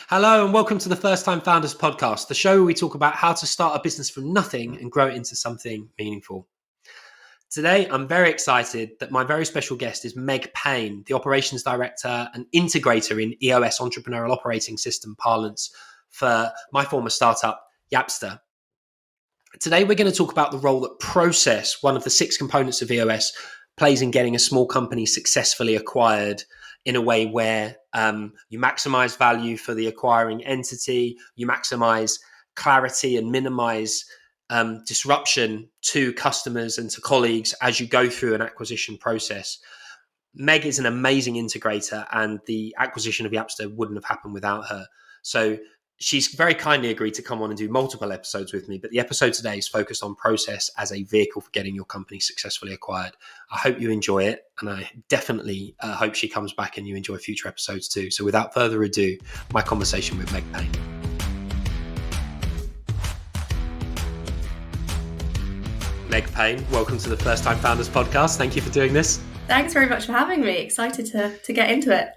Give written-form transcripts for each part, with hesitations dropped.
Hello and welcome to the First Time Founders podcast, the show where we talk about how to start a business from nothing and grow it into something meaningful. Today, I'm very excited that my very special guest is Meg Payne, the Operations Director and Integrator in EOS Entrepreneurial Operating System parlance for my former startup, Yapster. Today, we're going to talk about the role that process, one of the 6 components of EOS, plays in getting a small company successfully acquired in a way where you maximize value for the acquiring entity, you maximize clarity and minimize disruption to customers and to colleagues as you go through an acquisition process. Meg is an amazing integrator, and the acquisition of Yapster wouldn't have happened without her. So she's very kindly agreed to come on and do multiple episodes with me, but the episode today is focused on process as a vehicle for getting your company successfully acquired. I hope you enjoy it, and I definitely hope she comes back and you enjoy future episodes too. So without further ado, my conversation with Meg Payne. Meg Payne, welcome to the First Time Founders podcast. Thank you for doing this. Thanks very much for having me. Excited to get into it.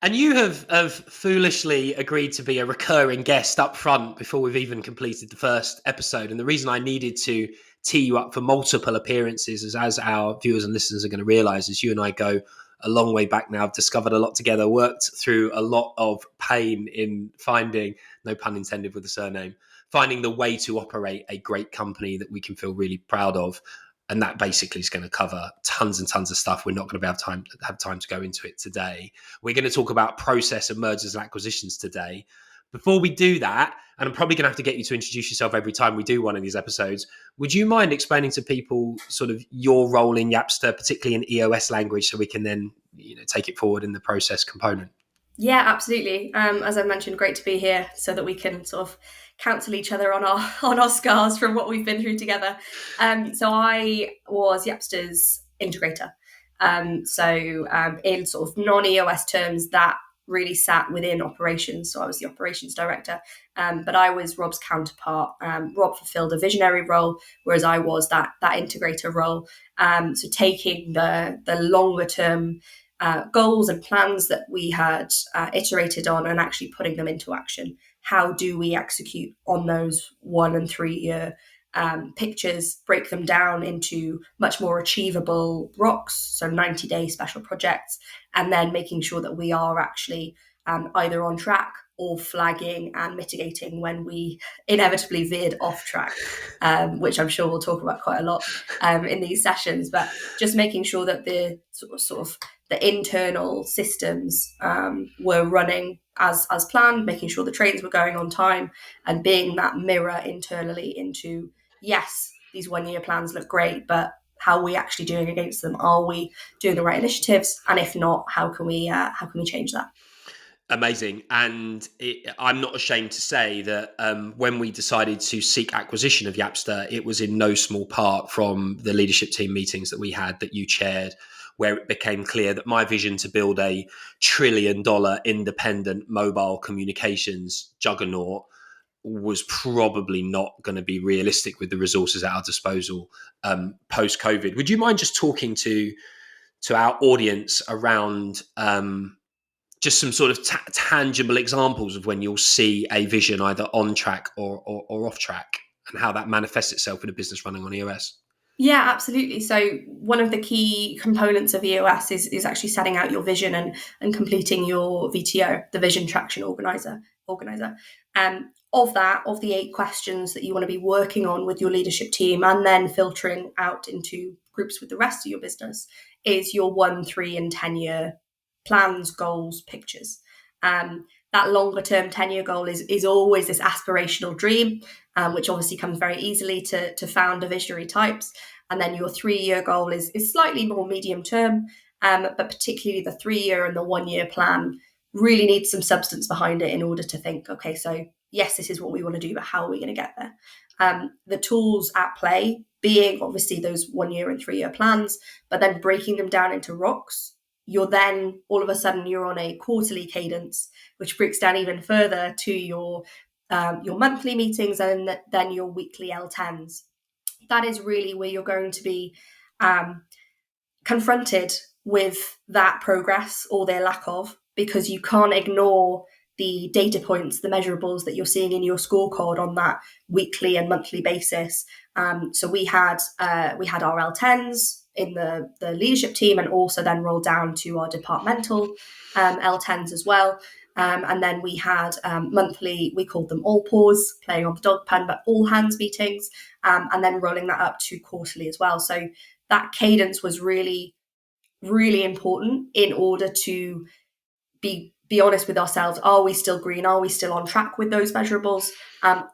And you have foolishly agreed to be a recurring guest up front before we've even completed the first episode. And the reason I needed to tee you up for multiple appearances is, as our viewers and listeners are going to realise, is you and I go a long way back now. I've discovered a lot together, worked through a lot of pain in finding, no pun intended with the surname, finding the way to operate a great company that we can feel really proud of. And that basically is going to cover tons and tons of stuff. We're not going to have time to go into it today. We're going to talk about process of mergers and acquisitions today. Before we do that, and I'm probably going to have to get you to introduce yourself every time we do one of these episodes, would you mind explaining to people sort of your role in Yapster, particularly in EOS language, so we can then take it forward in the process component? Yeah, absolutely. As I mentioned, great to be here so that we can sort of counsel each other on our scars from what we've been through together. So I was Yapster's integrator. In sort of non-EOS terms, that really sat within operations. So I was the operations director, but I was Rob's counterpart. Rob fulfilled a visionary role, whereas I was that integrator role. So taking the longer term goals and plans that we had iterated on and actually putting them into action. How do we execute on those 1 and 3 year pictures, break them down into much more achievable rocks, so 90-day special projects, and then making sure that we are actually either on track or flagging and mitigating when we inevitably veered off track, which I'm sure we'll talk about quite a lot in these sessions. But just making sure that the sort of the internal systems were running as planned, making sure the trains were going on time, and being that mirror internally into, yes, these 1 year plans look great, but how are we actually doing against them? Are we doing the right initiatives? And if not, how can we change that? Amazing. And I'm not ashamed to say that when we decided to seek acquisition of Yapster, it was in no small part from the leadership team meetings that we had that you chaired, where it became clear that my vision to build a $1 trillion independent mobile communications juggernaut was probably not going to be realistic with the resources at our disposal post-COVID. Would you mind just talking to our audience around just some sort of tangible examples of when you'll see a vision either on track or off track, and how that manifests itself in a business running on EOS? Yeah, absolutely. So one of the key components of EOS is actually setting out your vision and completing your VTO, the Vision Traction Organizer. Of the 8 questions that you want to be working on with your leadership team and then filtering out into groups with the rest of your business is your 1, 3, and 10 year plans, goals, pictures. That longer term 10-year goal is always this aspirational dream, which obviously comes very easily to founder visionary types. And then your 3-year goal is slightly more medium term, but particularly the 3-year and the 1-year plan really needs some substance behind it in order to think, okay, so yes, this is what we want to do, but how are we going to get there? The tools at play being obviously those 1-year and 3-year plans, but then breaking them down into rocks. You're then all of a sudden you're on a quarterly cadence, which breaks down even further to your monthly meetings and then your weekly L10s. That is really where you're going to be confronted with that progress or their lack of, because you can't ignore the data points, the measurables that you're seeing in your scorecard on that weekly and monthly basis. So we had our L10s in the leadership team, and also then rolled down to our departmental L10s as well. And then we had monthly, we called them all paws, playing on the dog pun, but all hands meetings, and then rolling that up to quarterly as well. So that cadence was really, really important in order to be honest with ourselves. Are we still green? Are we still on track with those measurables?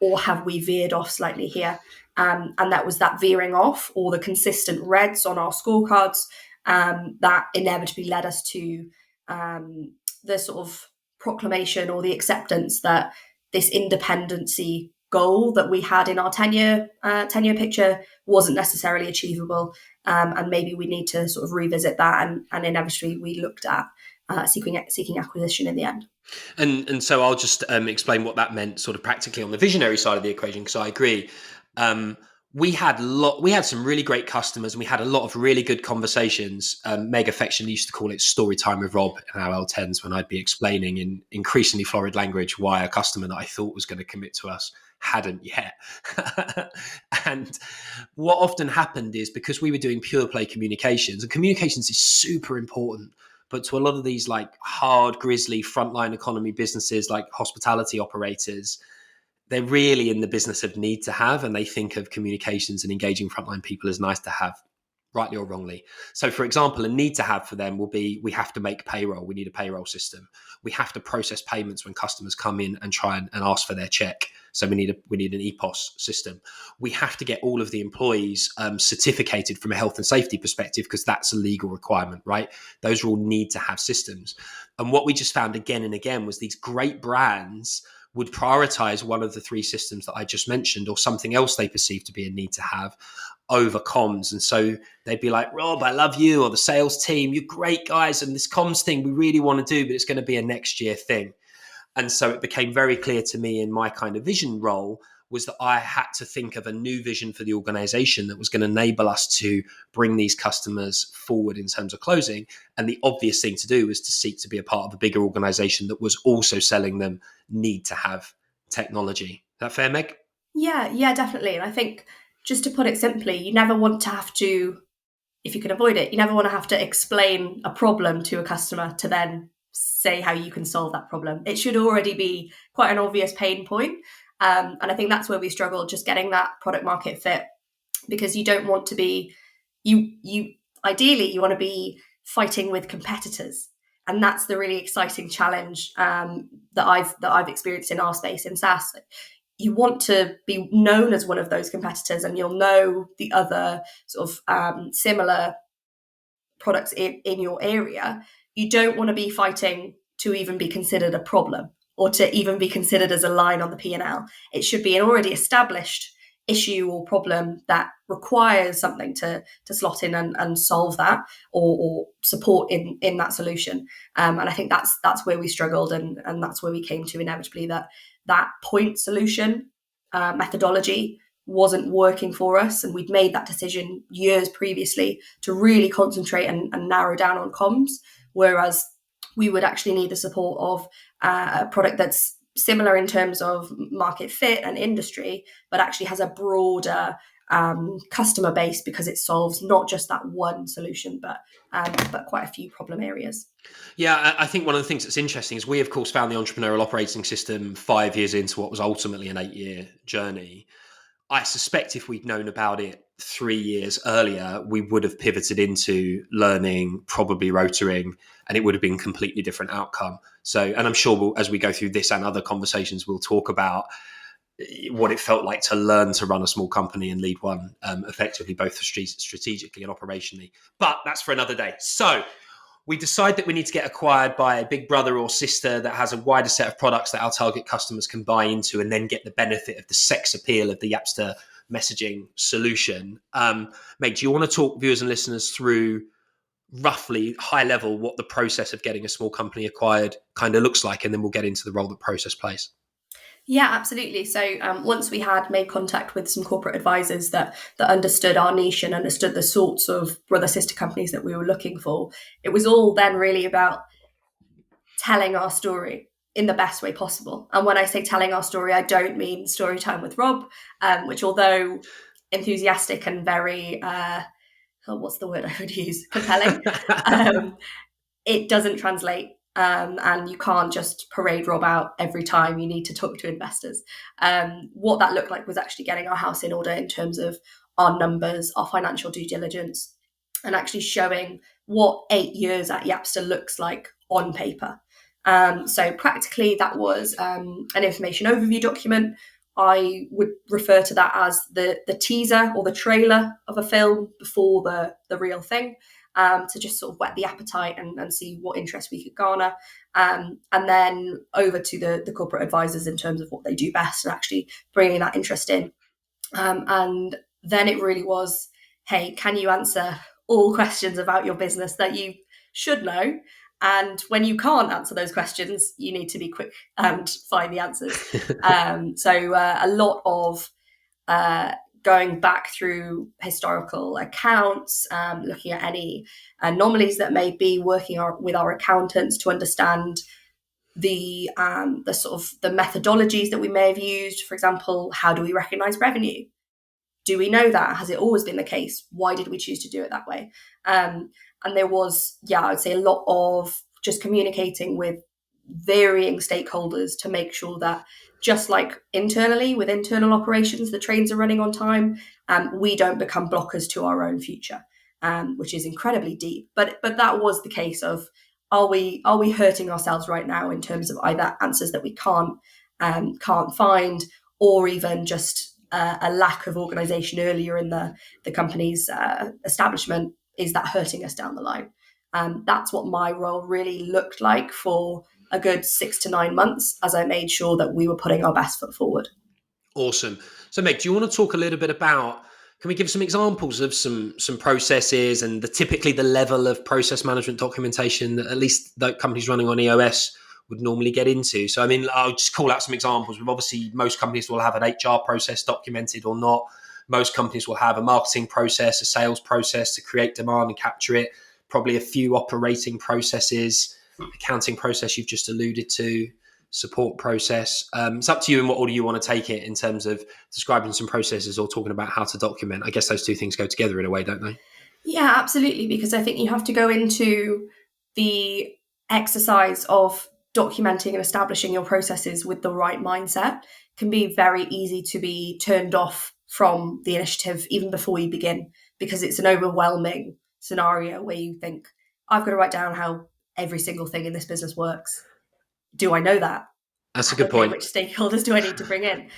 Or have we veered off slightly here? And that was that veering off, or the consistent reds on our scorecards, that inevitably led us to the sort of proclamation or the acceptance that this independency goal that we had in our 10-year picture wasn't necessarily achievable, and maybe we need to sort of revisit that. And inevitably we looked at seeking acquisition in the end. And so I'll just explain what that meant sort of practically on the visionary side of the equation, because I agree. We had some really great customers, and we had a lot of really good conversations. Meg affectionately used to call it story time with Rob in our L10s, when I'd be explaining in increasingly florid language why a customer that I thought was going to commit to us hadn't yet. And what often happened is, because we were doing pure play communications, and communications is super important, but to a lot of these like hard, grisly frontline economy businesses like hospitality operators, they're really in the business of need to have, and they think of communications and engaging frontline people as nice to have, rightly or wrongly. So, for example, a need to have for them will be, we have to make payroll. We need a payroll system. We have to process payments when customers come in and try and ask for their check. So we need an EPOS system. We have to get all of the employees certificated from a health and safety perspective, because that's a legal requirement, right? Those are all need to have systems. And what we just found again and again was these great brands would prioritize one of the three systems that I just mentioned, or something else they perceive to be a need to have, over comms. And so they'd be like, Rob, I love you, or the sales team, you're great guys, and this comms thing we really want to do, but it's going to be a next year thing. And so it became very clear to me in my kind of vision role was that I had to think of a new vision for the organization that was going to enable us to bring these customers forward in terms of closing. And the obvious thing to do was to seek to be a part of a bigger organization that was also selling them need to have technology. Is that fair, Meg? Yeah, definitely. And I think, just to put it simply, you never want to have to, if you can avoid it, you never want to have to explain a problem to a customer to then say how you can solve that problem. It should already be quite an obvious pain point. And I think that's where we struggle, just getting that product market fit, because you don't want to be, you ideally you want to be fighting with competitors. And that's the really exciting challenge that I've experienced in our space in SaaS. You want to be known as one of those competitors, and you'll know the other sort of similar products in your area. You don't want to be fighting to even be considered a problem, or to even be considered as a line on the P&L. It should be an already established issue or problem that requires something to slot in and solve that, or support in that solution. And I think that's where we struggled, and that's where we came to inevitably that point solution methodology wasn't working for us. And we'd made that decision years previously to really concentrate and narrow down on comms, whereas we would actually need the support of a product that's similar in terms of market fit and industry, but actually has a broader customer base, because it solves not just that one solution, but quite a few problem areas. Yeah, I think one of the things that's interesting is we, of course, found the Entrepreneurial Operating System 5 years into what was ultimately an 8-year journey. I suspect if we'd known about it 3 years earlier, we would have pivoted into learning, probably rotoring, and it would have been a completely different outcome. So, and I'm sure as we go through this and other conversations, we'll talk about what it felt like to learn to run a small company and lead one effectively, both strategically and operationally. But that's for another day. So we decide that we need to get acquired by a big brother or sister that has a wider set of products that our target customers can buy into, and then get the benefit of the sex appeal of the Yapster messaging solution. Meg, do you want to talk viewers and listeners through roughly high level what the process of getting a small company acquired kind of looks like, and then we'll get into the role that process plays? Yeah, absolutely. So once we had made contact with some corporate advisors that understood our niche and understood the sorts of brother sister companies that we were looking for, it was all then really about telling our story. in the best way possible. And when I say telling our story, I don't mean story time with Rob, which, although enthusiastic and very, what's the word I would use? Compelling. It doesn't translate. And you can't just parade Rob out every time you need to talk to investors. What that looked like was actually getting our house in order in terms of our numbers, our financial due diligence, and actually showing what 8 years at Yapster looks like on paper. So practically that was an information overview document. I would refer to that as the teaser or the trailer of a film before the real thing, to just sort of whet the appetite and see what interest we could garner. And then over to the corporate advisors in terms of what they do best and actually bringing that interest in. And then it really was, hey, can you answer all questions about your business that you should know? And when you can't answer those questions, you need to be quick and find the answers. So a lot of going back through historical accounts, looking at any anomalies that may be, working with our accountants to understand the sort of the methodologies that we may have used. For example, how do we recognize revenue? Do we know that? Has it always been the case? Why did we choose to do it that way? And there was, I would say, a lot of just communicating with varying stakeholders to make sure that, just like internally with internal operations, the trains are running on time, we don't become blockers to our own future, which is incredibly deep. But that was the case of, are we hurting ourselves right now in terms of either answers that we can't find, or even just a lack of organization earlier in the company's establishment? Is that hurting us down the line? That's what my role really looked like for a good 6 to 9 months, as I made sure that we were putting our best foot forward. Awesome. So Meg, do you want to talk a little bit about, can we give some examples of some processes and typically the level of process management documentation that at least the companies running on EOS would normally get into? So, I mean, I'll just call out some examples. Obviously, most companies will have an HR process documented or not. Most companies will have a marketing process, a sales process to create demand and capture it. Probably a few operating processes, accounting process you've just alluded to, support process. It's up to you in what order you want to take it in terms of describing some processes or talking about how to document. I guess those two things go together in a way, don't they? Yeah, absolutely. Because I think you have to go into the exercise of documenting and establishing your processes with the right mindset. It can be very easy to be turned off from the initiative even before you begin, because it's an overwhelming scenario where you think, I've got to write down how every single thing in this business works. Do I know that? That's a good point. Which stakeholders do I need to bring in?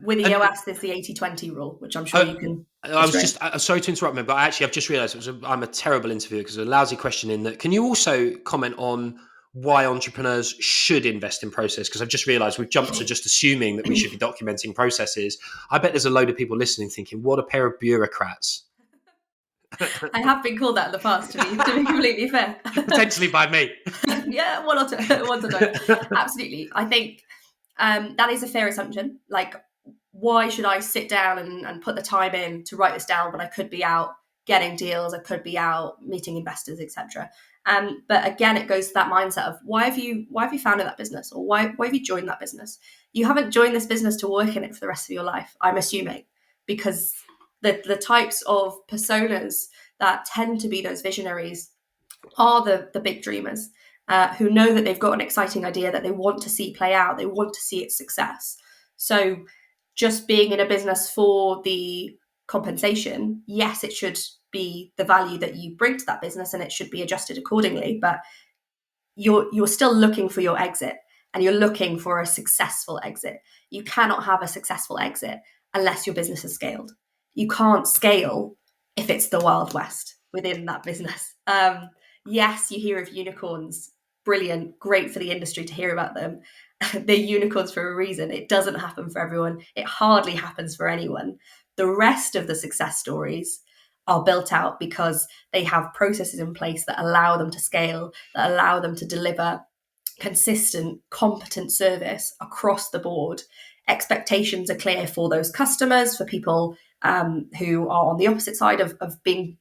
With EOS, there's the 80-20 rule, which I'm sure you can. I was just sorry to interrupt me, but I've just realised I'm a terrible interviewer because it's a lousy question in that. Can you also comment on why entrepreneurs should invest in process? Because I've just realised we've jumped to just assuming that we should be documenting processes. I bet there's a load of people listening thinking, what a pair of bureaucrats. I have been called that in the past, to be completely fair. Potentially by me. Yeah, one or two. Absolutely. I think that is a fair assumption. Like, why should I sit down and put the time in to write this down when I could be out getting deals, I could be out meeting investors, etc. But again, it goes to that mindset of why have you founded that business, or why have you joined that business? You haven't joined this business to work in it for the rest of your life, I'm assuming, because the types of personas that tend to be those visionaries are the big dreamers, who know that they've got an exciting idea that they want to see play out, they want to see its success. So just being in a business for the compensation, yes, it should be the value that you bring to that business and it should be adjusted accordingly, but you're still looking for your exit, and you're looking for a successful exit. You cannot have a successful exit unless your business is scaled. You can't scale if it's the Wild West within that business. Yes, you hear of unicorns. Brilliant, great for the industry to hear about them. They're unicorns for a reason. It doesn't happen for everyone. It hardly happens for anyone. The rest of the success stories are built out because they have processes in place that allow them to scale, that allow them to deliver consistent, competent service across the board. Expectations are clear for those customers, for people who are on the opposite side of being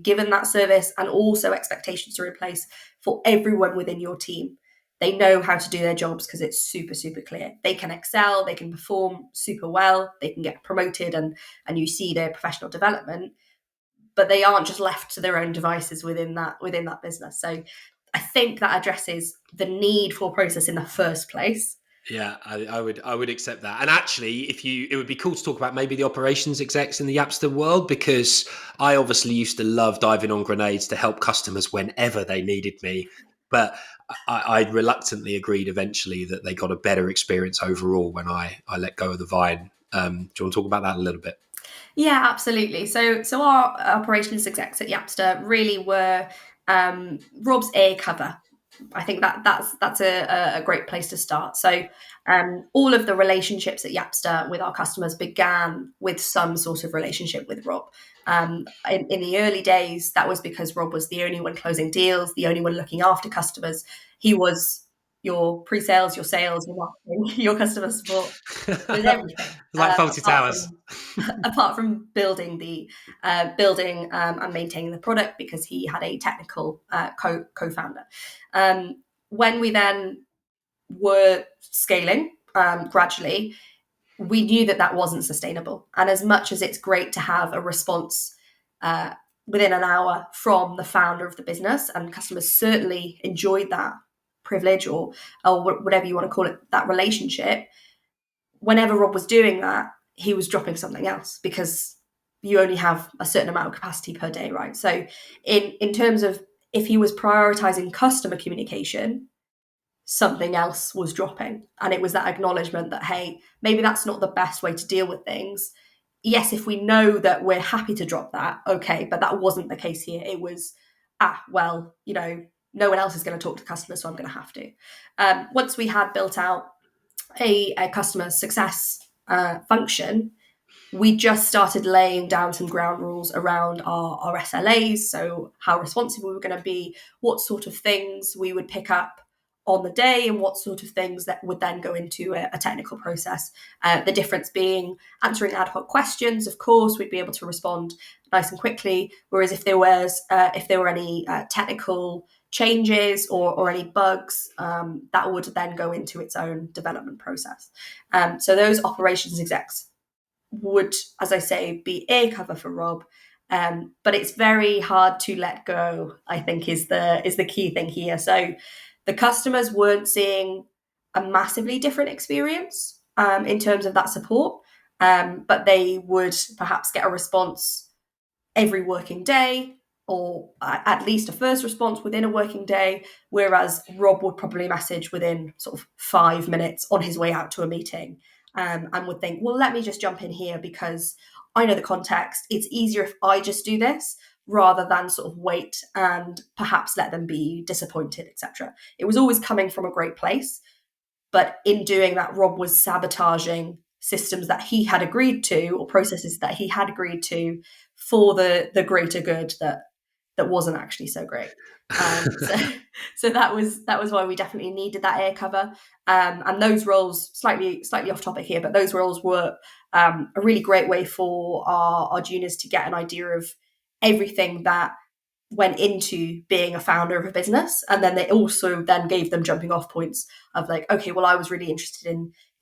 given that service, and also expectations are in place for everyone within your team. They know how to do their jobs because it's super, super clear. They can excel, they can perform super well, they can get promoted, and you see their professional development, but they aren't just left to their own devices within that business. So I think that addresses the need for process in the first place. Yeah, I would accept that. And actually, it would be cool to talk about maybe the operations execs in the Yapster world, because I obviously used to love diving on grenades to help customers whenever they needed me. But I reluctantly agreed eventually that they got a better experience overall when I let go of the vine. Do you want to talk about that a little bit? Yeah, absolutely. So our operations execs at Yapster really were Rob's air cover. I think that's a great place to start. So all of the relationships at Yapster with our customers began with some sort of relationship with Rob. In the early days, that was because Rob was the only one closing deals, the only one looking after customers. He was your pre-sales, your sales, your marketing, your customer support. He was everything. Like Faulty Towers. Apart from building and maintaining the product, because he had a technical co-founder. When we then were scaling gradually, we knew that wasn't sustainable. And as much as it's great to have a response within an hour from the founder of the business, and customers certainly enjoyed that privilege or whatever you want to call it, that relationship, whenever Rob was doing that, he was dropping something else, because you only have a certain amount of capacity per day, right? So in terms of, if he was prioritizing customer communication, something else was dropping. And it was that acknowledgement that, hey, maybe that's not the best way to deal with things. Yes, if we know that we're happy to drop that, okay, but that wasn't the case here. It was, well, no one else is going to talk to customers, so I'm going to have to. Once we had built out a customer success function, we just started laying down some ground rules around our SLAs. So how responsive we were going to be, what sort of things we would pick up on the day, and what sort of things that would then go into a technical process. The difference being answering ad hoc questions, of course, we'd be able to respond nice and quickly. Whereas if there were any technical changes or any bugs, that would then go into its own development process. So those operations execs would, as I say, be air cover for Rob. But it's very hard to let go, I think, is the key thing here. So the customers weren't seeing a massively different experience in terms of that support, but they would perhaps get a response every working day, or at least a first response within a working day, whereas Rob would probably message within sort of 5 minutes on his way out to a meeting, and would think, well, let me just jump in here because I know the context. It's easier if I just do this rather than sort of wait and perhaps let them be disappointed, etc. It was always coming from a great place, but in doing that, Rob was sabotaging systems that he had agreed to, or processes that he had agreed to, for the greater good that wasn't actually so great. So that was why we definitely needed that air cover. And those roles, slightly off topic here, but those roles were a really great way for our juniors to get an idea of everything that went into being a founder of a business. And then they also then gave them jumping off points of like, okay, well, I was really interested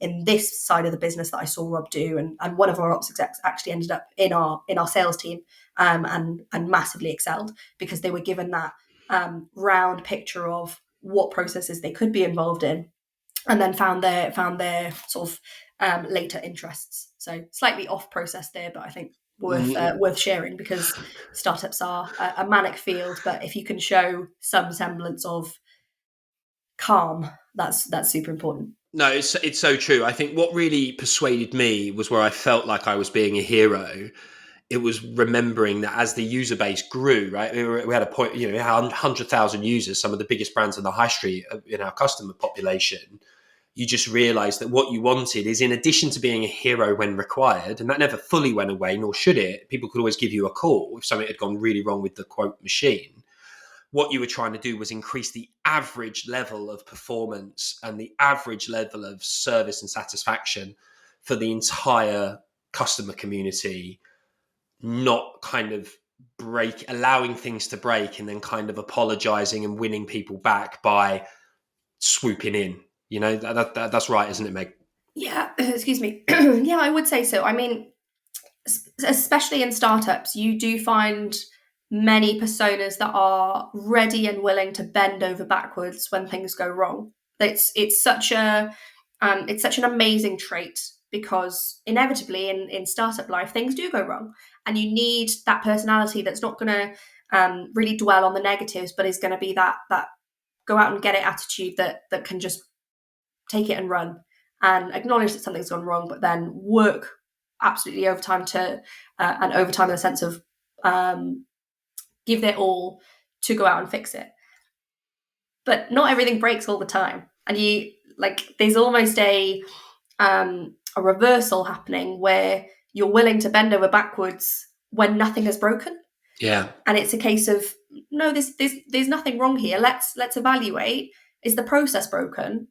in this side of the business that I saw Rob do. And one of our ops execs actually ended up in our sales team, and massively excelled, because they were given that round picture of what processes they could be involved in, and then found their sort of later interests. So slightly off process there, but I think worth sharing, because startups are a manic field, but if you can show some semblance of calm, that's super important. No, it's so true. I think what really persuaded me was where I felt like I was being a hero. It was remembering that as the user base grew, right, we had a point, we had 100,000 users, some of the biggest brands on the high street in our customer population. You just realize that what you wanted is, in addition to being a hero when required, and that never fully went away, nor should it, people could always give you a call if something had gone really wrong with the quote machine. What you were trying to do was increase the average level of performance and the average level of service and satisfaction for the entire customer community, not kind of allowing things to break and then kind of apologizing and winning people back by swooping in. That's right, isn't it, Meg? Yeah, excuse me. Yeah, I would say so. I mean, especially in startups, you do find many personas that are ready and willing to bend over backwards when things go wrong. It's such an amazing trait, because inevitably in startup life things do go wrong, and you need that personality that's not going to really dwell on the negatives, but is going to be that go out and get it attitude that can just take it and run and acknowledge that something's gone wrong, but then work absolutely overtime and overtime in the sense of give their all to go out and fix it. But not everything breaks all the time, and there's almost a reversal happening where you're willing to bend over backwards when nothing has broken. Yeah. And it's a case of, no, there's nothing wrong here. Let's evaluate. Is the process broken?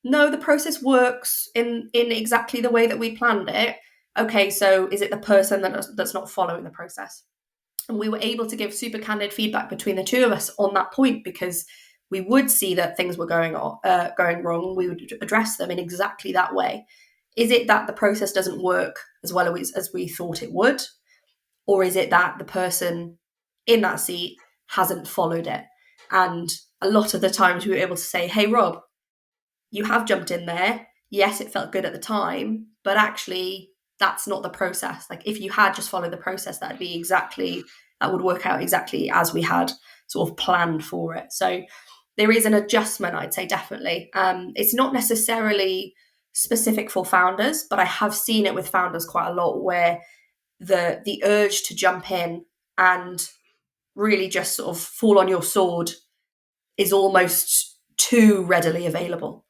No, the process works in exactly the way that we planned it. Okay, so is it the person that's not following the process? And we were able to give super candid feedback between the two of us on that point, because we would see that things were going wrong. We would address them in exactly that way. Is it that the process doesn't work as well as we thought it would? Or is it that the person in that seat hasn't followed it? And a lot of the times we were able to say, hey, Rob, you have jumped in there. Yes, it felt good at the time, but actually that's not the process. Like, if you had just followed the process, that would work out exactly as we had sort of planned for it. So there is an adjustment, I'd say, definitely. It's not necessarily specific for founders, but I have seen it with founders quite a lot, where the urge to jump in and really just sort of fall on your sword is almost too readily available.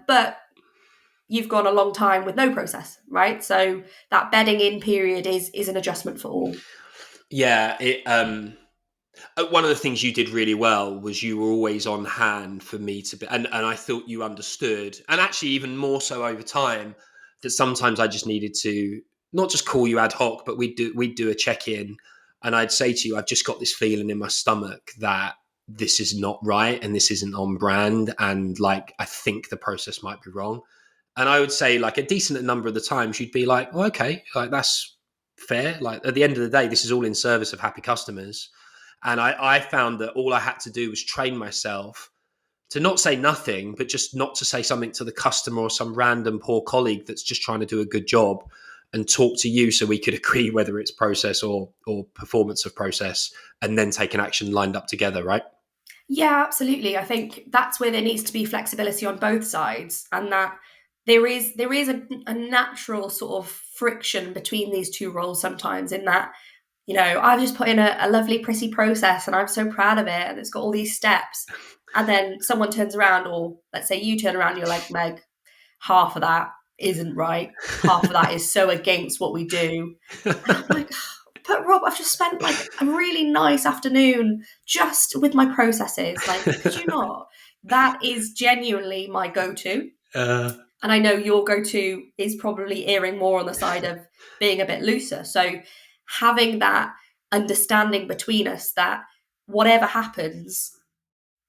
But you've gone a long time with no process, right? So that bedding in period is an adjustment for all. Yeah, one of the things you did really well was you were always on hand for me to be, and I thought you understood, and actually even more so over time, that sometimes I just needed to not just call you ad hoc, but we'd do a check-in, and I'd say to you, I've just got this feeling in my stomach that this is not right and this isn't on brand, and like I think the process might be wrong. And I would say, like, a decent number of the times you'd be like, well, okay, like that's fair. Like, at the end of the day, this is all in service of happy customers. And I found that all I had to do was train myself to not say nothing, but just not to say something to the customer or some random poor colleague that's just trying to do a good job, and talk to you so we could agree whether it's process or performance of process, and then take an action lined up together, right? Yeah, absolutely. I think that's where there needs to be flexibility on both sides, and that there is a natural sort of friction between these two roles sometimes, in that, I've just put in a lovely, pretty process and I'm so proud of it, and it's got all these steps. And then someone turns around, or let's say you turn around, and you're like, Meg, half of that isn't right. Half of that is so against what we do. And I'm like, but Rob, I've just spent like a really nice afternoon just with my processes. Like, could you not? That is genuinely my go-to. And I know your go-to is probably erring more on the side of being a bit looser. So having that understanding between us that whatever happens,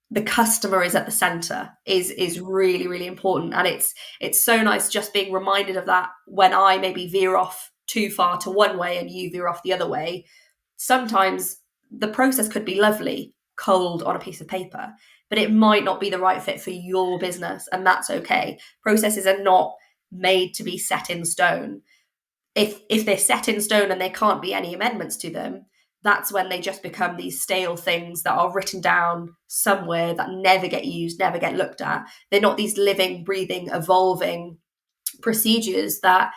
the customer is at the center is really, really important. And it's so nice just being reminded of that when I maybe veer off too far to one way and you veer off the other way. Sometimes the process could be lovely, cold on a piece of paper, but it might not be the right fit for your business, and that's okay. Processes are not made to be set in stone. If they're set in stone and there can't be any amendments to them, that's when they just become these stale things that are written down somewhere that never get used, never get looked at. They're not these living, breathing, evolving procedures that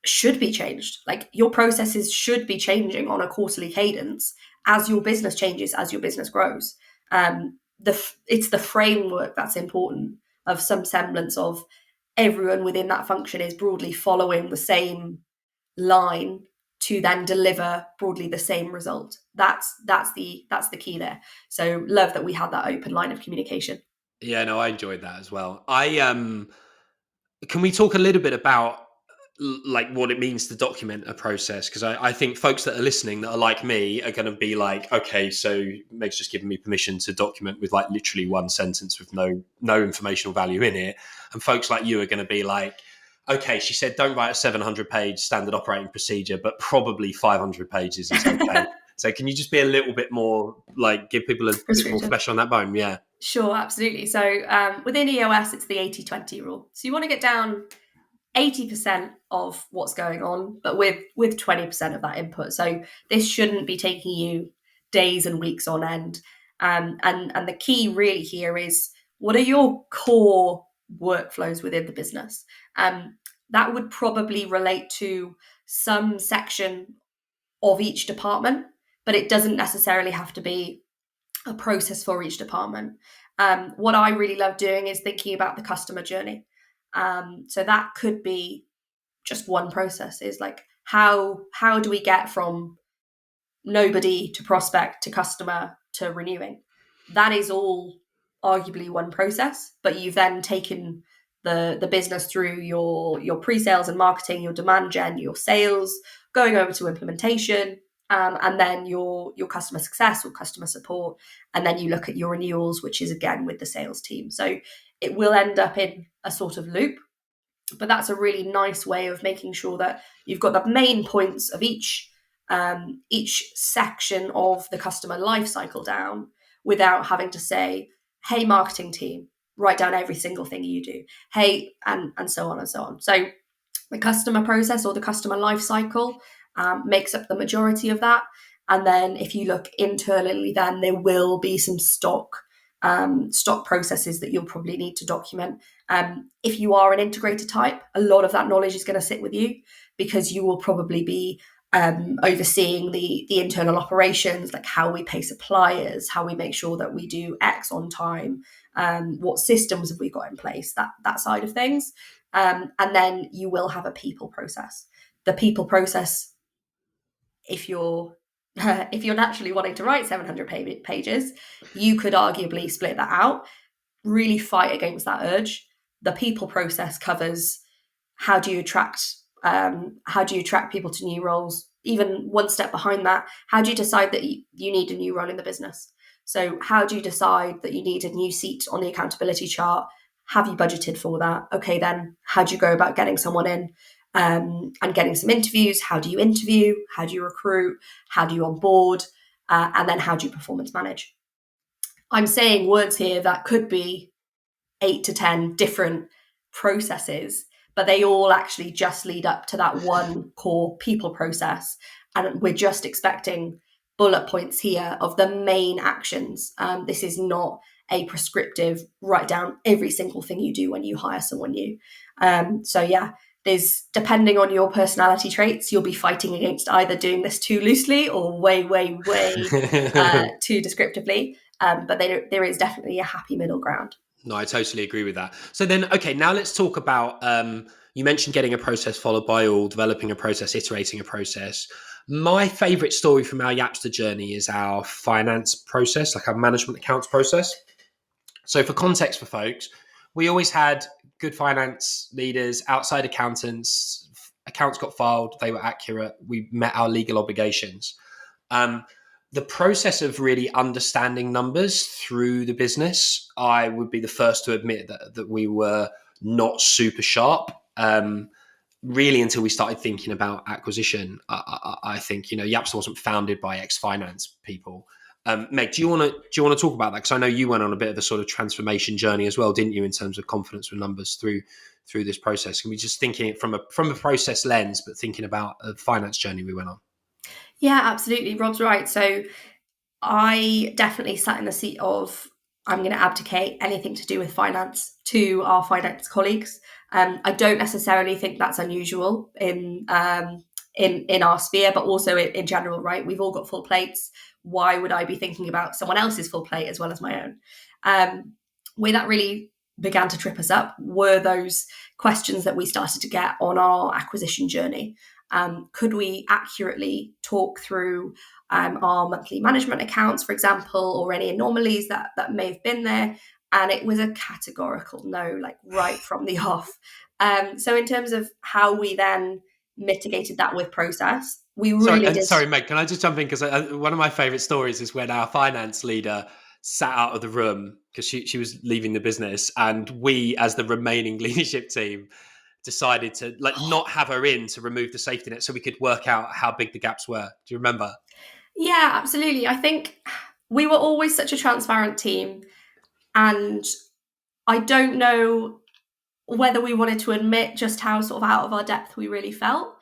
should be changed. Like, your processes should be changing on a quarterly cadence as your business changes, as your business grows. It's the framework that's important, of some semblance of everyone within that function is broadly following the same line to then deliver broadly the same result. That's the key there. So love that we had that open line of communication. Yeah, no, I enjoyed that as well. Can we talk a little bit about like what it means to document a process, because I think folks that are listening that are like me are going to be like, okay, so Meg's just given me permission to document with like literally one sentence with no informational value in it, and folks like you are going to be like, okay, she said don't write a 700-page standard operating procedure, but probably 500 pages is okay. So can you just be a little bit more like give people a bit more Prescriptive. flesh on that bone? Yeah. Sure, absolutely. So within EOS, it's the 80-20 rule. So you want to get down 80% of what's going on, but with 20% of that input. So this shouldn't be taking you days and weeks on end. And the key really here is, what are your core workflows within the business? That would probably relate to some section of each department, but it doesn't necessarily have to be a process for each department. What I really love doing is thinking about the customer journey. So that could be just one process, is like how do we get from nobody to prospect to customer to renewing? That is all arguably one process, but you've then taken the business through your pre-sales and marketing, your demand gen, your sales, going over to implementation, and then your customer success or customer support, and then you look at your renewals, which is again with the sales team. So it will end up in a sort of loop, but that's a really nice way of making sure that you've got the main points of each section of the customer life cycle down, without having to say, hey, marketing team, write down every single thing you do, hey, and so on and so on. So the customer process or the customer life cycle makes up the majority of that. And then if you look internally, then there will be some stock processes that you'll probably need to document. If you are an integrator type, a lot of that knowledge is going to sit with you, because you will probably be overseeing the internal operations, like how we pay suppliers, how we make sure that we do X on time, what systems have we got in place, that side of things. And then you will have a people process. The people process, if you're if you're naturally wanting to write 700 pages, you could arguably split that out, really fight against that urge. The people process covers how do you attract people to new roles. Even one step behind that, how do you decide that you need a new role in the business? So how do you decide that you need a new seat on the accountability chart? Have you budgeted for that? Okay, then how do you go about getting someone in and getting some interviews? How do you interview? How do you recruit? How do you onboard? And then how do you performance manage? I'm saying words here that could be 8 to 10 different processes, but they all actually just lead up to that one core people process. And we're just expecting bullet points here of the main actions. This is not a prescriptive, write down every single thing you do when you hire someone new. So yeah, there's, depending on your personality traits, you'll be fighting against either doing this too loosely or way too descriptively. But there is definitely a happy middle ground. No, I totally agree with that. So then, okay, now let's talk about. You mentioned getting a process followed by all, developing a process, iterating a process. My favorite story from our Yapster journey is our finance process, like our management accounts process. So, for context for folks, we always had good finance leaders, outside accountants. Accounts got filed; they were accurate. We met our legal obligations. Um, the process of really understanding numbers through the business, I would be the first to admit that we were not super sharp. Really, until we started thinking about acquisition, I think Yapster wasn't founded by ex-finance people. Meg, do you want to talk about that? Because I know you went on a bit of a sort of transformation journey as well, didn't you, in terms of confidence with numbers through this process? Can we just thinking it from a process lens, but thinking about a finance journey we went on? Yeah, absolutely. Rob's right. So I definitely sat in the seat of, I'm going to abdicate anything to do with finance to our finance colleagues. I don't necessarily think that's unusual in our sphere, but also in general, right? We've all got full plates. Why would I be thinking about someone else's full plate as well as my own? Where that really began to trip us up were those questions that we started to get on our acquisition journey. Could we accurately talk through our monthly management accounts, for example, or any anomalies that may have been there? And it was a categorical no, like right from the off. So in terms of how we then mitigated that with process, we Sorry, really did. sorry, Meg. Can I just jump in because one of my favourite stories is when our finance leader sat out of the room because she was leaving the business, and we, as the remaining leadership team, decided to like not have her in to remove the safety net so we could work out how big the gaps were. Do you remember? Yeah, absolutely. I think we were always such a transparent team, and I don't know whether we wanted to admit just how sort of out of our depth we really felt.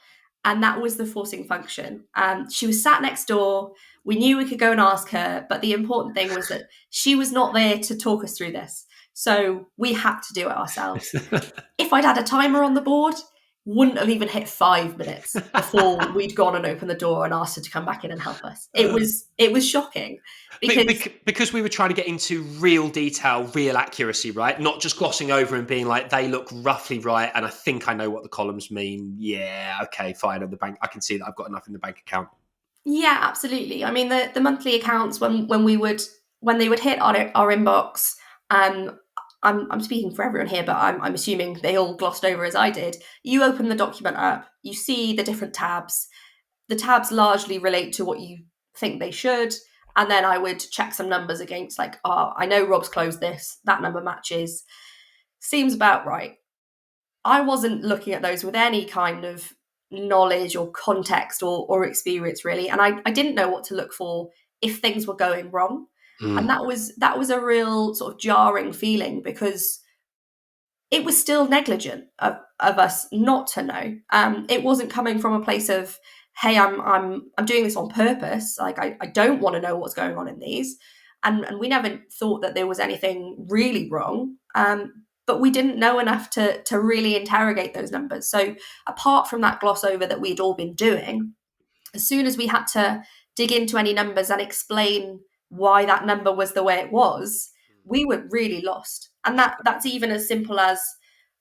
And that was the forcing function. She was sat next door. We knew we could go and ask her, but the important thing was that she was not there to talk us through this. So we had to do it ourselves. If I'd had a timer on the board, wouldn't have even hit 5 minutes before we'd gone and opened the door and asked her to come back in and help us. It was shocking because Because we were trying to get into real detail, real accuracy, right? Not just glossing over and being like, they look roughly right, and I think I know what the columns mean. Yeah, okay, fine. On the bank, I can see that I've got enough in the bank account. yeah, absolutely. I mean, the monthly accounts when they would hit our inbox, um, I'm speaking for everyone here, but I'm assuming they all glossed over as I did. You open the document up, you see the different tabs. The tabs largely relate to what you think they should, and then I would check some numbers against, like, oh, I know Rob's closed this, that number matches, seems about right. I wasn't looking at those with any kind of knowledge or context or experience really, and I didn't know what to look for if things were going wrong, and Mm. that was a real sort of jarring feeling because it was still negligent of us not to know. It wasn't coming from a place of, hey, I'm doing this on purpose. Like I don't want to know what's going on in these, and we never thought that there was anything really wrong. But we didn't know enough to really interrogate those numbers. So apart from that gloss over that we'd all been doing, as soon as we had to dig into any numbers and explain why that number was the way it was, we were really lost. And that's even as simple as,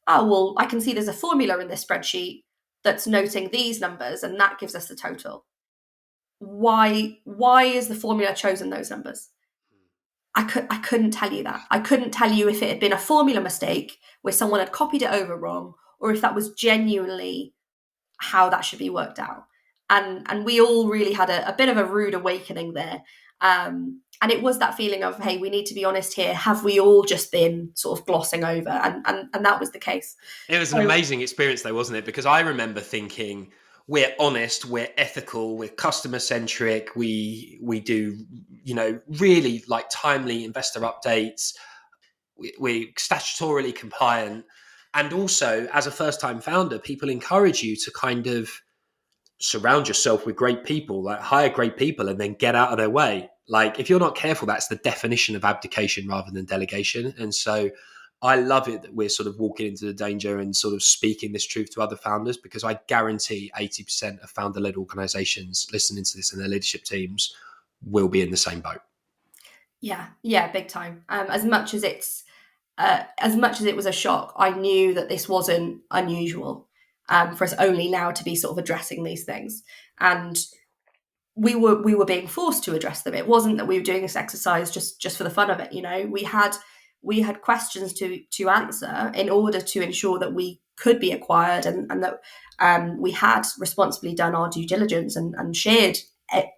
oh, well, I can see there's a formula in this spreadsheet that's noting these numbers, and that gives us the total. Why is the formula chosen those numbers? I couldn't tell you that. I couldn't tell you if it had been a formula mistake where someone had copied it over wrong, or if that was genuinely how that should be worked out. And we all really had a bit of a rude awakening there. And it was that feeling of, hey, we need to be honest here. Have we all just been sort of glossing over? And that was the case. It was an So amazing experience, though, wasn't it? Because I remember thinking, we're honest, we're ethical, we're customer centric, we do, really like timely investor updates. We're statutorily compliant, and also as a first time founder, people encourage you to kind of surround yourself with great people, like hire great people and then get out of their way. Like if you're not careful, that's the definition of abdication rather than delegation. And so I love it that we're sort of walking into the danger and sort of speaking this truth to other founders, because I guarantee 80% of founder led organizations listening to this and their leadership teams will be in the same boat. yeah, big time. As much as it was a shock, I knew that this wasn't unusual for us only now to be sort of addressing these things. And we were being forced to address them. It wasn't that we were doing this exercise just for the fun of it. We had questions to answer in order to ensure that we could be acquired, and that we had responsibly done our due diligence and shared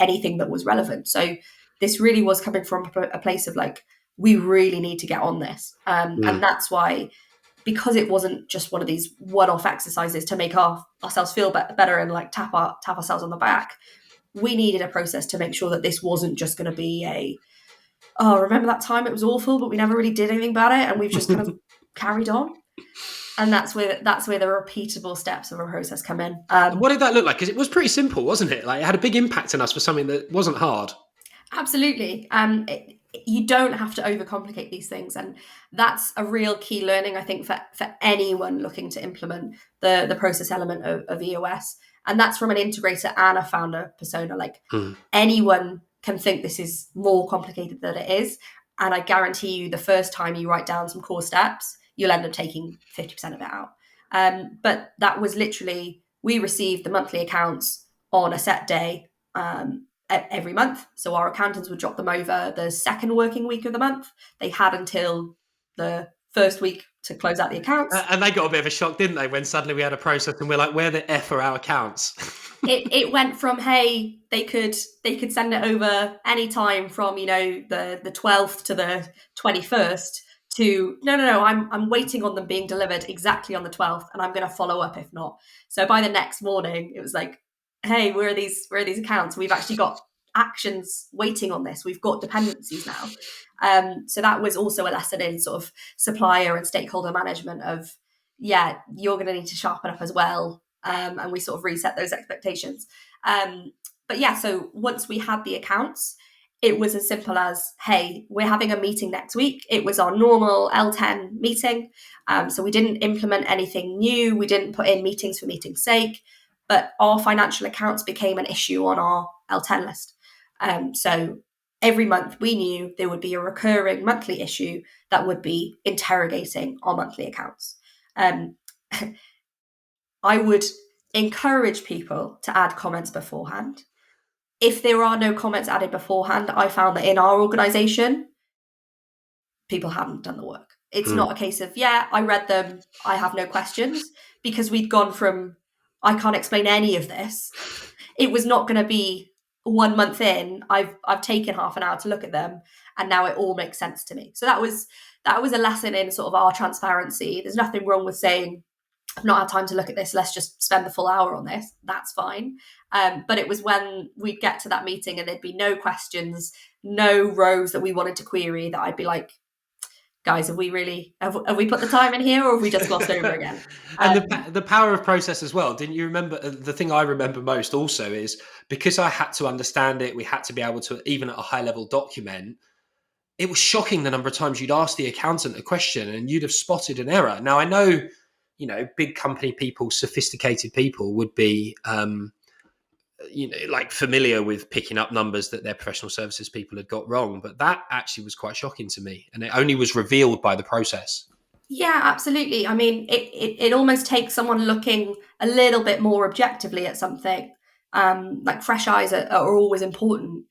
anything that was relevant. So this really was coming from a place of like, we really need to get on this, and that's why, because it wasn't just one of these one-off exercises to make ourselves feel better and like tap ourselves on the back. We needed a process to make sure that this wasn't just going to be remember that time it was awful, but we never really did anything about it, and we've just kind of carried on. And that's where the repeatable steps of a process come in. And what did that look like? Because it was pretty simple, wasn't it? Like it had a big impact on us for something that wasn't hard. Absolutely. You don't have to overcomplicate these things, and that's a real key learning, I think, for anyone looking to implement the process element of EOS. And that's from an integrator and a founder persona. Like anyone can think this is more complicated than it is, and I guarantee you, the first time you write down some core steps, you'll end up taking 50% of it out. But that was literally, we received the monthly accounts on a set day. Every month. So our accountants would drop them over the second working week of the month. They had until the first week to close out the accounts. And they got a bit of a shock, didn't they, when suddenly we had a process and we're like, where the F are our accounts? It went from, hey, they could send it over any time from, you know, the 12th to the 21st, to no, I'm waiting on them being delivered exactly on the 12th, and I'm going to follow up if not. So by the next morning, it was like, hey, where are these accounts? We've actually got actions waiting on this. We've got dependencies now. So that was also a lesson in sort of supplier and stakeholder management of, yeah, you're going to need to sharpen up as well. And we sort of reset those expectations. But yeah, so once we had the accounts, it was as simple as, hey, we're having a meeting next week. It was our normal L10 meeting. So we didn't implement anything new. We didn't put in meetings for meeting's sake, but our financial accounts became an issue on our L10 list. So every month we knew there would be a recurring monthly issue that would be interrogating our monthly accounts. I would encourage people to add comments beforehand. If there are no comments added beforehand, I found that in our organisation, people haven't done the work. It's not a case of, yeah, I read them, I have no questions, because we'd gone from, I can't explain any of this. It was not going to be 1 month in, I've taken half an hour to look at them, and now it all makes sense to me. So that was a lesson in sort of our transparency. There's nothing wrong with saying, I've not had time to look at this, let's just spend the full hour on this. That's fine. But it was when we'd get to that meeting and there'd be no questions, no rows that we wanted to query, that I'd be like, guys, have we put the time in here, or have we just glossed over again? And the power of process as well. Didn't you remember? The thing I remember most also is, because I had to understand it, we had to be able to, even at a high level, document. It was shocking the number of times you'd ask the accountant a question and you'd have spotted an error. Now, I know, you know, big company people, sophisticated people would be, like familiar with picking up numbers that their professional services people had got wrong. But that actually was quite shocking to me. And it only was revealed by the process. Yeah, absolutely. I mean, it almost takes someone looking a little bit more objectively at something. Like fresh eyes are always important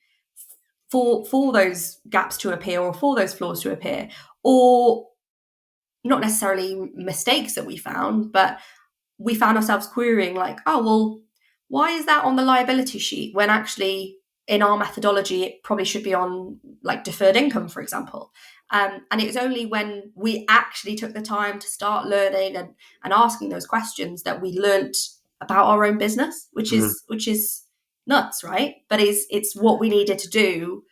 for those gaps to appear, or for those flaws to appear, or not necessarily mistakes that we found, but we found ourselves querying like, oh, well, why is that on the liability sheet when actually in our methodology it probably should be on like deferred income, for example. And it was only when we actually took the time to start learning and asking those questions that we learnt about our own business, which is nuts, right? But it's what we needed to do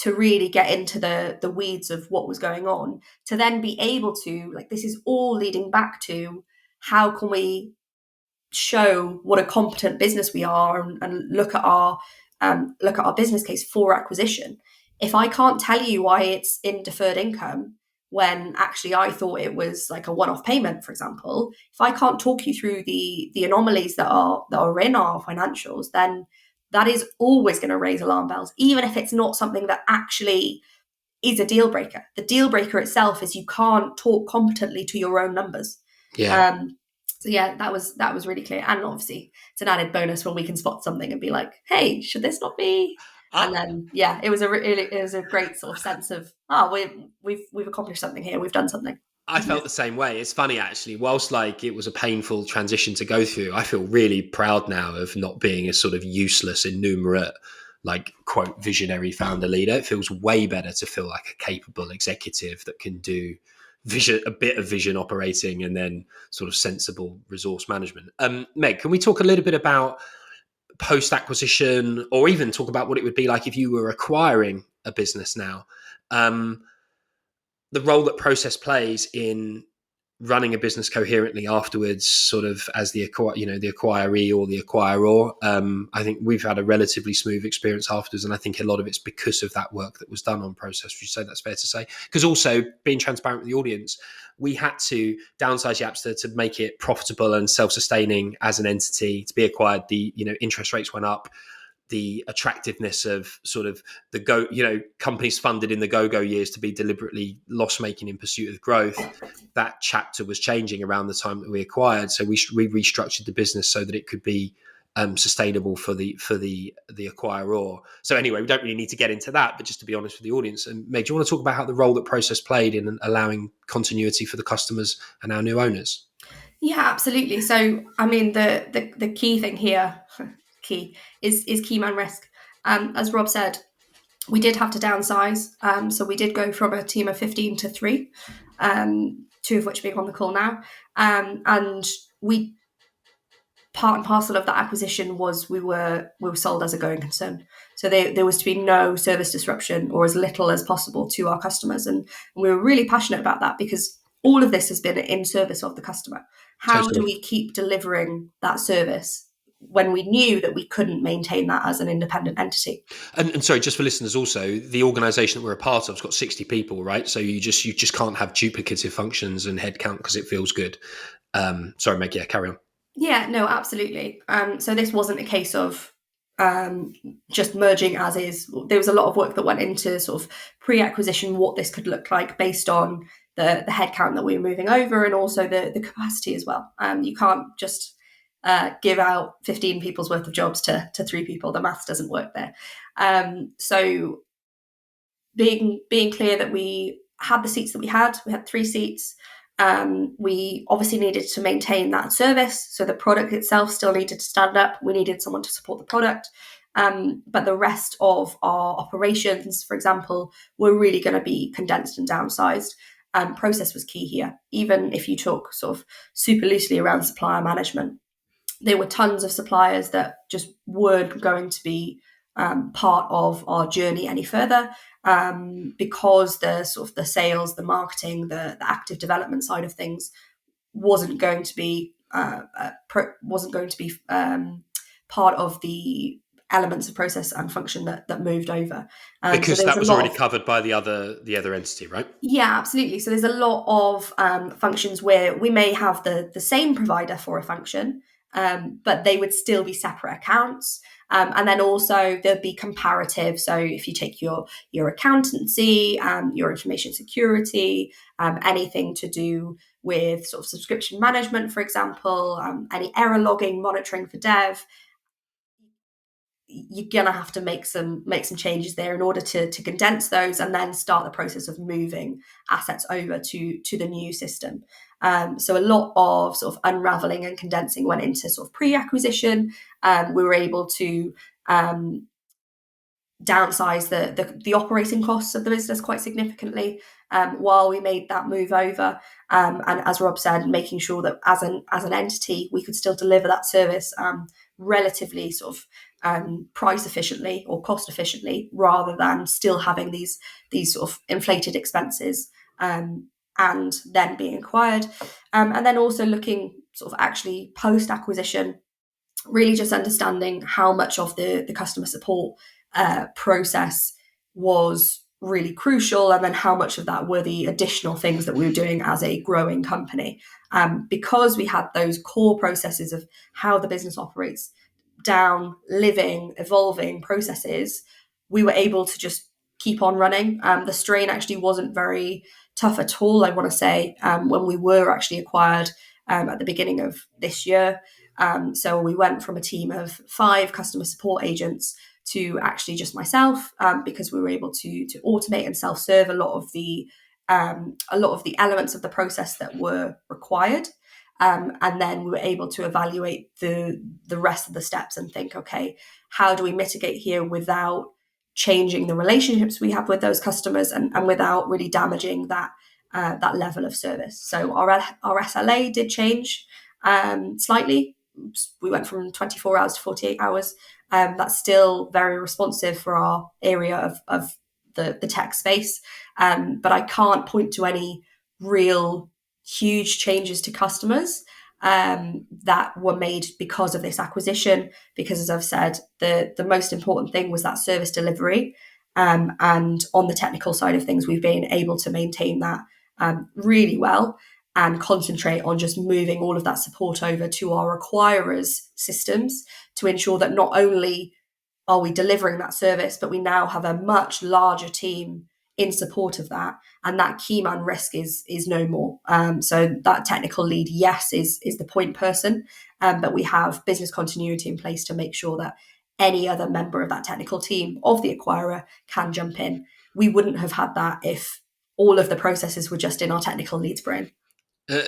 to really get into the weeds of what was going on, to then be able to, like, this is all leading back to how can we show what a competent business we are, and look at our business case for acquisition. If I can't tell you why it's in deferred income when actually I thought it was like a one-off payment, for example, if I can't talk you through the anomalies that are in our financials, then that is always going to raise alarm bells, even if it's not something that actually is a deal breaker. The deal breaker itself is you can't talk competently to your own numbers. Yeah. So yeah, that was really clear. And obviously it's an added bonus when we can spot something and be like, hey, should this not be? And then, yeah, it was a great sort of sense of, we've accomplished something here. We've done something. I felt the same way. It's funny, actually. Whilst like it was a painful transition to go through, I feel really proud now of not being a sort of useless, innumerate, like, quote, visionary founder leader. It feels way better to feel like a capable executive that can do a bit of vision operating and then sort of sensible resource management. Meg, can we talk a little bit about post-acquisition, or even talk about what it would be like if you were acquiring a business now? The role that process plays in running a business coherently afterwards, sort of as the acquiree or the acquirer. I think we've had a relatively smooth experience afterwards, and I think a lot of it's because of that work that was done on process. Would you say that's fair to say? Because also, being transparent with the audience, we had to downsize Yapster to make it profitable and self-sustaining as an entity. To be acquired, the interest rates went up. The attractiveness of sort of the companies funded in the go-go years to be deliberately loss-making in pursuit of growth, that chapter was changing around the time that we acquired. So we restructured the business so that it could be sustainable for the acquirer. So anyway, we don't really need to get into that, but just to be honest with the audience, and Meg, do you want to talk about how the role that process played in allowing continuity for the customers and our new owners? Yeah, absolutely. So, I mean, the key thing here, key is key man risk. As Rob said, we did have to downsize. So we did go from a team of 15 to 3, 2 of which being on the call now. And we, part and parcel of that acquisition was we were sold as a going concern. So there was to be no service disruption, or as little as possible, to our customers. And we were really passionate about that, because all of this has been in service of the customer. How do we keep delivering that service when we knew that we couldn't maintain that as an independent entity? And sorry, just for listeners, also the organisation that we're a part of has got 60 people, right? So you just can't have duplicative functions and headcount because it feels good. Sorry, Meg. Yeah, carry on. Yeah, no, absolutely. So this wasn't a case of just merging as is. There was a lot of work that went into sort of pre-acquisition, what this could look like based on the headcount that we were moving over, and also the capacity as well. You can't just give out 15 people's worth of jobs to 3 people. The maths doesn't work there. So being clear that we had the seats that we had 3 seats. We obviously needed to maintain that service. So the product itself still needed to stand up. We needed someone to support the product. But the rest of our operations, for example, were really going to be condensed and downsized. Process was key here. Even if you talk sort of super loosely around supplier management, there were tons of suppliers that just weren't going to be part of our journey any further, because the sort of the sales, the marketing, the active development side of things wasn't going to be part of the elements of process and function that moved over. Because that was already covered by the other entity, right? Yeah, absolutely. So there's a lot of functions where we may have the same provider for a function, but they would still be separate accounts. And then also there'd be comparative. So if you take your accountancy, your information security, anything to do with sort of subscription management, for example, any error logging, monitoring for dev, you're gonna have to make some changes there in order to condense those, and then start the process of moving assets over to the new system. So a lot of sort of unraveling and condensing went into sort of pre-acquisition. We were able to downsize the operating costs of the business quite significantly while we made that move over. And as Rob said, making sure that as an entity, we could still deliver that service relatively sort of price efficiently or cost efficiently, rather than still having these sort of inflated expenses and then being acquired. And then also looking sort of actually post acquisition, really just understanding how much of the customer support process was really crucial, and then how much of that were the additional things that we were doing as a growing company. Because we had those core processes of how the business operates down, living, evolving processes, we were able to just keep on running. The strain actually wasn't very tough at all, I want to say, when we were actually acquired at the beginning of this year. So we went from a team of 5 customer support agents to actually just myself, because we were able to automate and self-serve a lot of the elements of the process that were required. And then we were able to evaluate the rest of the steps and think, okay, how do we mitigate here without changing the relationships we have with those customers, and without really damaging that level of service. So our SLA did change slightly. We went from 24 hours to 48 hours. That's still very responsive for our area of the tech space. But I can't point to any real huge changes to customers that were made because of this acquisition, because, as I've said, the most important thing was that service delivery. And on the technical side of things, we've been able to maintain that really well, and concentrate on just moving all of that support over to our acquirers' systems to ensure that not only are we delivering that service, but we now have a much larger team in support of that, and that key man risk is no more. So that technical lead, yes, is the point person, but we have business continuity in place to make sure that any other member of that technical team of the acquirer can jump in. We wouldn't have had that if all of the processes were just in our technical lead's brain.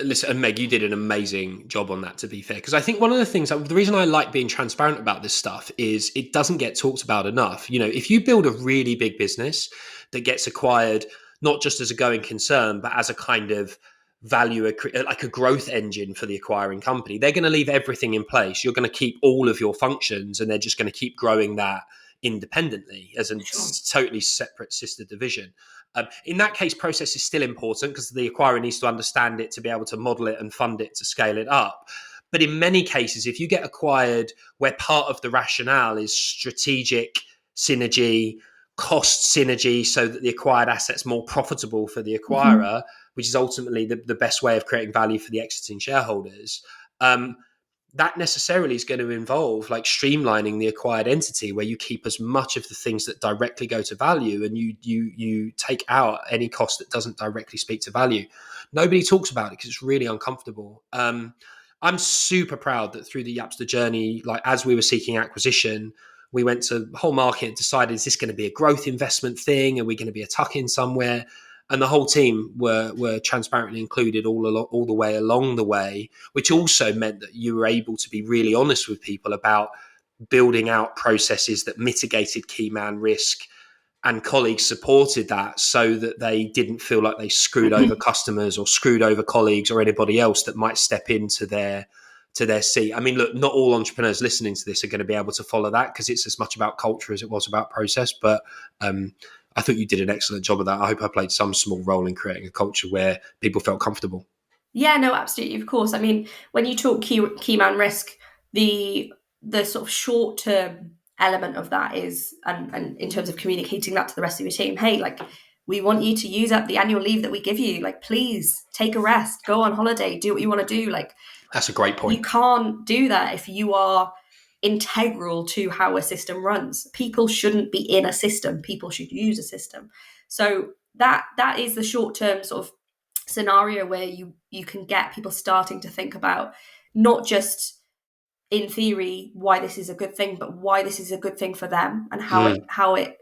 Listen, and Meg, you did an amazing job on that, to be fair. Because I think one of the things, the reason I like being transparent about this stuff is it doesn't get talked about enough. You know, if you build a really big business that gets acquired, not just as a going concern, but as a kind of value, like a growth engine for the acquiring company, they're going to leave everything in place. You're going to keep all of your functions and they're just going to keep growing that independently as a Sure. totally separate sister division. In that case, process is still important because the acquirer needs to understand it to be able to model it and fund it to scale it up. But in many cases, if you get acquired where part of the rationale is strategic synergy, cost synergy, so that the acquired asset's more profitable for the Mm-hmm. acquirer, which is ultimately the best way of creating value for the exiting shareholders, that necessarily is going to involve like streamlining the acquired entity where you keep as much of the things that directly go to value and you take out any cost that doesn't directly speak to value. Nobody talks about it because it's really uncomfortable. I'm super proud that through the Yapster journey, like as we were seeking acquisition, we went to the whole market and decided, is this going to be a growth investment thing? Are we going to be a tuck in somewhere? And the whole team were transparently included all the way along the way, which also meant that you were able to be really honest with people about building out processes that mitigated key man risk, and colleagues supported that so that they didn't feel like they screwed over customers or screwed over colleagues or anybody else that might step into their seat. I mean, look, not all entrepreneurs listening to this are going to be able to follow that because it's as much about culture as it was about process. But I thought you did an excellent job of that. I hope I played some small role in creating a culture where people felt comfortable. Yeah, no, absolutely, of course. I mean, when you talk key man risk, the sort of short term element of that is, and in terms of communicating that to the rest of your team, hey, like we want you to use up the annual leave that we give you. Like, please take a rest, go on holiday, do what you want to do. Like, That's a great you point. can't do that if you are integral to how a system runs. People shouldn't be in a system. People should use a system. So that is the short term sort of scenario where you can get people starting to think about not just in theory why this is a good thing, but why this is a good thing for them and how it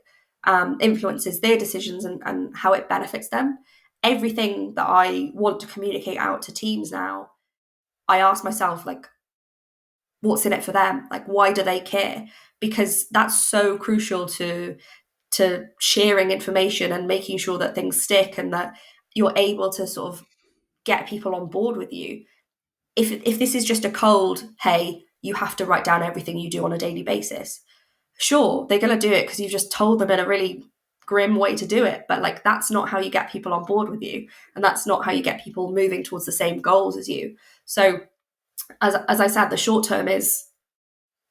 influences their decisions and how it benefits them. Everything that I want to communicate out to teams now, I ask myself, like, what's in it for them? Like, why do they care? Because that's so crucial to sharing information and making sure that things stick and that you're able to sort of get people on board with you. If this is just a cold, hey, you have to write down everything you do on a daily basis, sure, they're going to do it because you've just told them in a really grim way to do it. But like, that's not how you get people on board with you. And that's not how you get people moving towards the same goals as you. So as I said, the short term is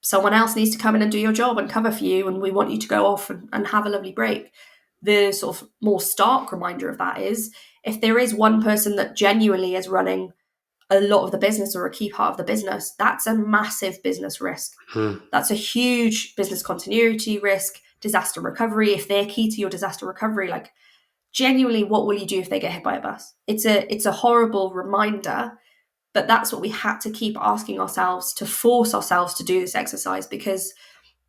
someone else needs to come in and do your job and cover for you, and we want you to go off and have a lovely break. The sort of more stark reminder of that is if there is one person that genuinely is running a lot of the business or a key part of the business, that's a massive business risk. That's a huge business continuity risk, disaster recovery. If they're key to your disaster recovery, like genuinely, what will you do if they get hit by a bus? It's a horrible reminder, but that's what we had to keep asking ourselves to force ourselves to do this exercise, because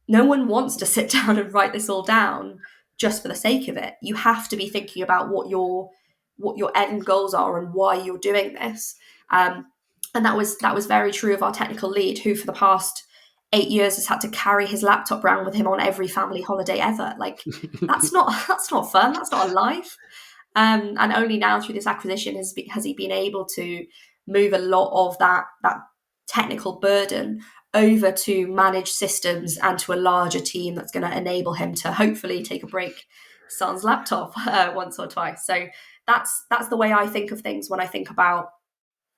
no one wants to sit down and write this all down just for the sake of it. You have to be thinking about what your end goals are and why you're doing this. And that was very true of our technical lead, who for the past 8 years has had to carry his laptop around with him on every family holiday ever. Like, that's not that's not fun. That's not a life. And only now through this acquisition has he been able to move a lot of that technical burden over to manage systems and to a larger team that's going to enable him to hopefully take a break son's laptop once or twice. So that's the way I think of things when I think about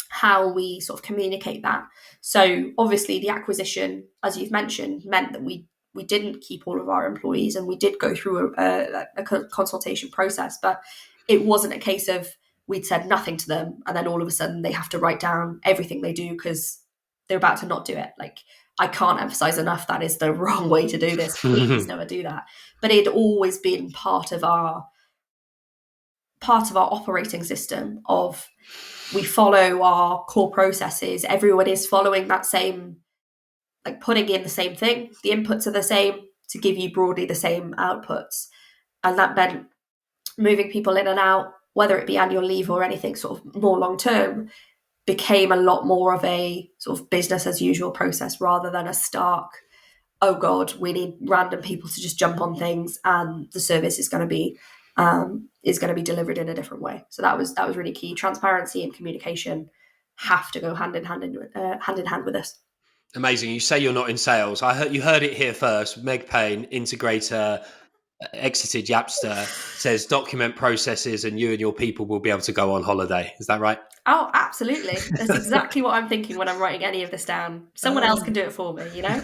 how we sort of communicate that. So obviously the acquisition, as you've mentioned, meant that we didn't keep all of our employees, and we did go through a consultation process, but it wasn't a case of we'd said nothing to them and then all of a sudden they have to write down everything they do because they're about to not do it. Like, I can't emphasize enough, that is the wrong way to do this. Please never do that. But it had always been part of our part of our operating system of we follow our core processes. Everyone is following that same, like putting in the same thing. The inputs are the same to give you broadly the same outputs. And that meant moving people in and out, whether it be annual leave or anything sort of more long term, became a lot more of a sort of business as usual process rather than a stark, oh God, we need random people to just jump on things and the service is going to be delivered in a different way. So that was really key. Transparency and communication have to go hand in hand with this. Amazing. You say you're not in sales. You heard it here first. Meg Payne, Integrator, exited Yapster, says document processes and you and your people will be able to go on holiday. Is that right? Oh, absolutely. That's exactly what I'm thinking when I'm writing any of this down. Someone else can do it for me, you know?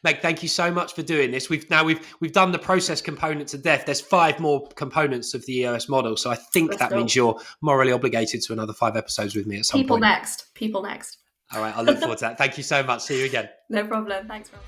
Meg, thank you so much for doing this. We've done the process component to death. There's 5 more components of the EOS model. So I think that means you're morally obligated to another 5 episodes with me at some point. People next. All right. I'll look forward to that. Thank you so much. See you again. No problem. Thanks, Rob.